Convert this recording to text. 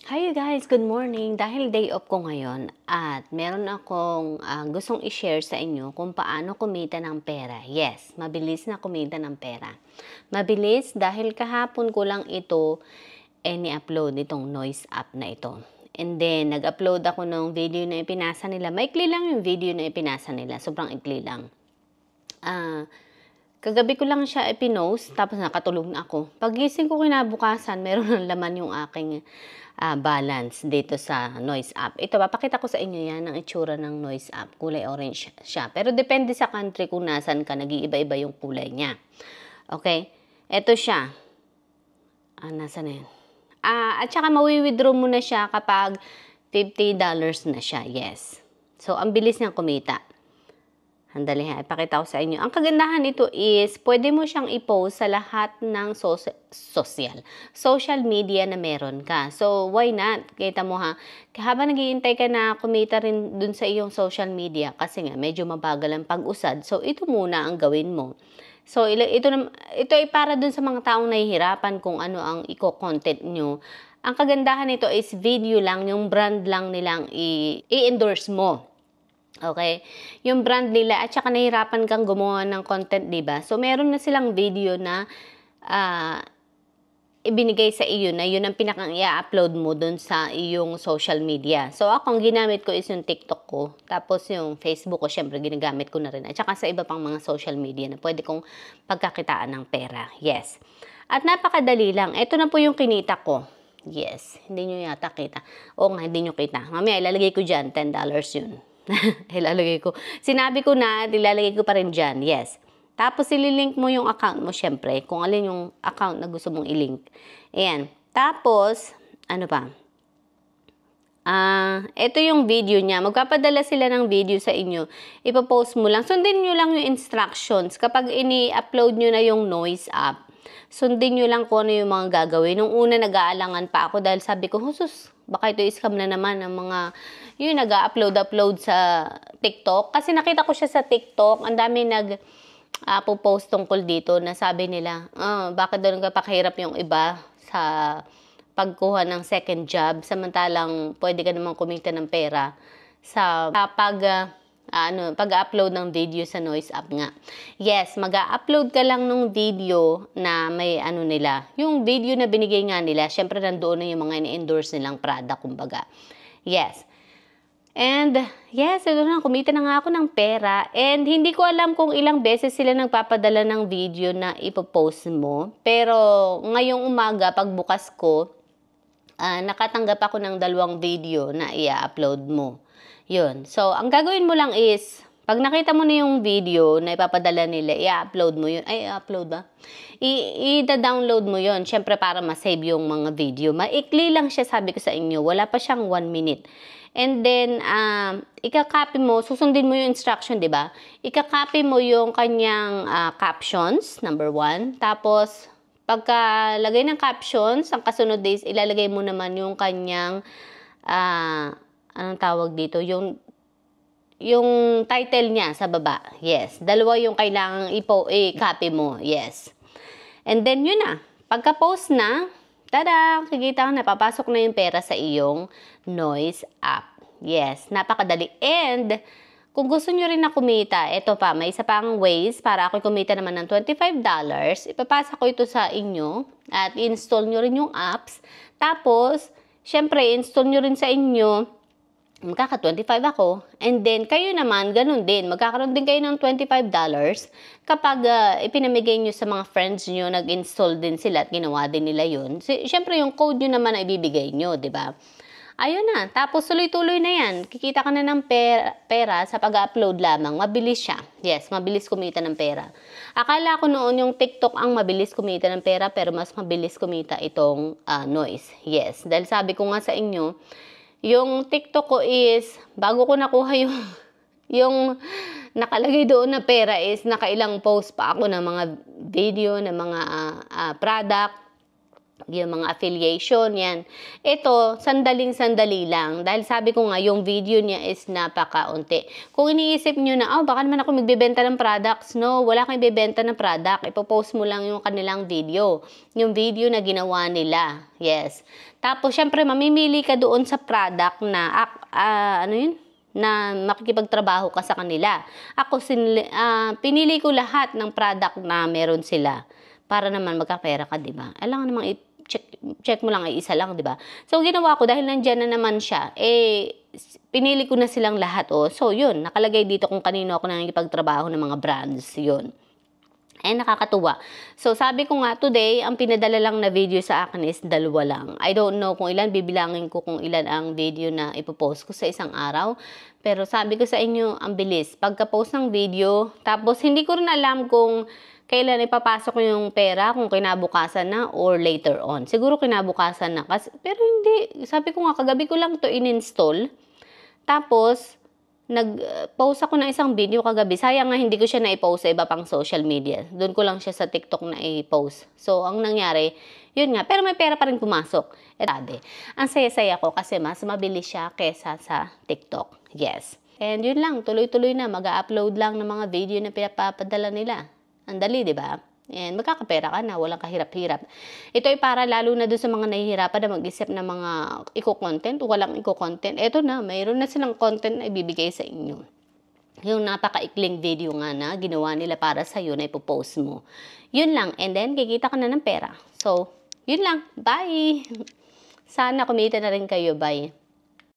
Hi you guys, good morning. Dahil day off ko ngayon at meron akong gustong i-share sa inyo kung paano kumita ng pera. Yes, mabilis na kumita ng pera. Mabilis dahil kahapon ko lang ito ni-upload itong noise app na ito. And then, nag-upload ako ng video na ipinasa nila. Maikli lang yung video na ipinasa nila. Sobrang ikli lang. Kagabi ko lang siya ipinost, tapos nakatulog na ako. Pagising ko kinabukasan, meron ng laman yung aking balance dito sa Noise app. Ito, papakita ko sa inyo yan, ang itsura ng Noise app. Kulay orange siya. Pero depende sa country kung nasan ka, nag-iiba-iba yung kulay niya. Okay? Ito siya. Nasa na yan? At saka mawi-withdraw mo na siya kapag $50 na siya. Yes. So, ang bilis niyang kumita. Handali ha, ipakita ko sa inyo. Ang kagandahan nito is, pwede mo siyang i-post sa lahat ng social media na meron ka. So, why not? Kita mo ha, habang naghihintay ka na kumita rin dun sa iyong social media, kasi nga, medyo mabagal ang pag-usad. So, ito muna ang gawin mo. So, ito ay para dun sa mga taong nahihirapan kung ano ang i-content nyo. Ang kagandahan nito is video lang, yung brand lang nilang i-endorse mo. Okay? Yung brand nila at saka nahirapan kang gumawa ng content, 'di ba? So meron na silang video na ibinigay sa iyo na yun ang pinakang i-upload mo dun sa iyong social media. So ako ang ginamit ko is yung TikTok ko. Tapos yung Facebook ko, syempre ginagamit ko na rin. At saka sa iba pang mga social media na pwede kong pagkakitaan ng pera. Yes. At napakadali lang. Ito na po yung kinita ko. Yes. Hindi nyo yata kita. Oo nga, hindi nyo kita. Mamaya ilalagay ko dyan, $10 yun. Ilalagay ko. Sinabi ko na, ilalagay ko pa rin dyan. Yes. Tapos, ililink mo yung account mo, syempre. Kung alin yung account na gusto mong ilink. Ayan. Tapos, ano pa? Ito yung video niya. Magpapadala sila ng video sa inyo. Ipopost mo lang. Sundin nyo lang yung instructions. Kapag ini-upload nyo na yung noise app, sundin nyo lang kung ano yung mga gagawin. Nung una, nag-aalangan pa ako dahil sabi ko, husus, baka ito scam na naman ng mga yung nag-upload sa TikTok. Kasi nakita ko siya sa TikTok, ang dami post tungkol dito na sabi nila, bakit daw nagpapakahirap yung iba sa pagkuha ng second job, samantalang pwede ka naman kumita ng pera sa pag-upload ng video sa Noise app nga. Yes, mag-upload ka lang ng video na may nila. Yung video na binigay nga nila, syempre nandoon na yung mga ini-endorse nilang product, kumbaga. Yes. And, yes, ito na, kumita na nga ako ng pera. And, hindi ko alam kung ilang beses sila nagpapadala ng video na ipopost mo. Pero, ngayong umaga, pagbukas ko, nakatanggap ako ng 2 video na i-upload mo. Yun. So, ang gagawin mo lang is, pag nakita mo na yung video na ipapadala nila, i-upload mo yun. Ay, i-upload ba? I-download mo yun. Siyempre, para ma-save yung mga video. Maikli lang siya, sabi ko sa inyo. Wala pa siyang 1 minute. And then, ika-copy mo, susundin mo yung instruction, di ba? Ika-copy mo yung kanyang captions, number 1. Tapos, pagkalagay ng captions, ang kasunod is, ilalagay mo naman yung kanyang, anong tawag dito? Yung title niya sa baba. Yes. 2 yung kailangang i-copy mo. Yes. And then, yun na. Pagka-post na, tada! Kikita ka na, papasok na yung pera sa iyong Noise app. Yes, napakadali. And, kung gusto nyo rin na kumita, ito pa, may isa pang ways para ako kumita naman ng $25. Ipapasa ko ito sa inyo at install nyo rin yung apps. Tapos, syempre, install nyo rin sa inyo, magkaka-25 ako. And then, kayo naman, ganun din. Magkakaroon din kayo ng $25 kapag ipinamigay nyo sa mga friends nyo, nag-install din sila at ginawa din nila yun. Siyempre, yung code nyo naman ay ibibigay nyo, di ba? Ayun na. Tapos, tuloy-tuloy na yan. Kikita ka na ng pera sa pag-upload lamang. Mabilis siya. Yes, mabilis kumita ng pera. Akala ko noon yung TikTok ang mabilis kumita ng pera, pero mas mabilis kumita itong noise. Yes, dahil sabi ko nga sa inyo, yung TikTok ko is, bago ko nakuha yung nakalagay doon na pera is, nakailang post pa ako ng mga video, ng mga product. Yung mga affiliation, yan. Ito, sandaling-sandali lang. Dahil sabi ko nga, yung video niya is napakaunti. Kung iniisip nyo na, baka naman ako magbebenta ng products. No, wala kang ibebenta ng product. Ipopost mo lang yung kanilang video. Yung video na ginawa nila. Yes. Tapos, syempre, mamimili ka doon sa product na, na makikipagtrabaho ka sa kanila. Ako, pinili ko lahat ng product na meron sila. Para naman magkapera ka, di ba? Alam namang check mo lang ay isa lang, di ba? So, ginawa ko, dahil nandyan na naman siya, pinili ko na silang lahat, So, yun, nakalagay dito kung kanino ako nakikipagtrabaho ng mga brands, yun. Nakakatuwa. So, sabi ko nga, today, ang pinadala lang na video sa akin is 2 lang. I don't know kung ilan, bibilangin ko kung ilan ang video na ipopost ko sa isang araw. Pero sabi ko sa inyo, ang bilis. Pagka-post ng video, tapos hindi ko rin alam kung kailan ipapasok ko yung pera, kung kinabukasan na or later on. Siguro kinabukasan na. Pero hindi. Sabi ko nga, kagabi ko lang to in-install. Tapos, nag-post ako ng isang video kagabi. Sayang nga hindi ko siya na-post sa iba pang social media. Doon ko lang siya sa TikTok na i-post. So, ang nangyari, yun nga. Pero may pera pa rin pumasok. Sabi, ang saya-saya ko kasi mas mabilis siya kesa sa TikTok. Yes. And yun lang, tuloy-tuloy na. Mag-upload lang ng mga video na pinapapadala nila. Ang dali, di ba? And magkakapera ka na, walang kahirap-hirap. Ito ay para lalo na doon sa mga nahihirapan na mag-isip ng mga iko-content o walang iko-content. Ito na, mayroon na silang content na ibibigay sa inyo. Yung napaka-ikling video nga na ginawa nila para sa'yo na ipopost mo. Yun lang. And then, kikita ka na ng pera. So, yun lang. Bye! Sana kumita na rin kayo. Bye!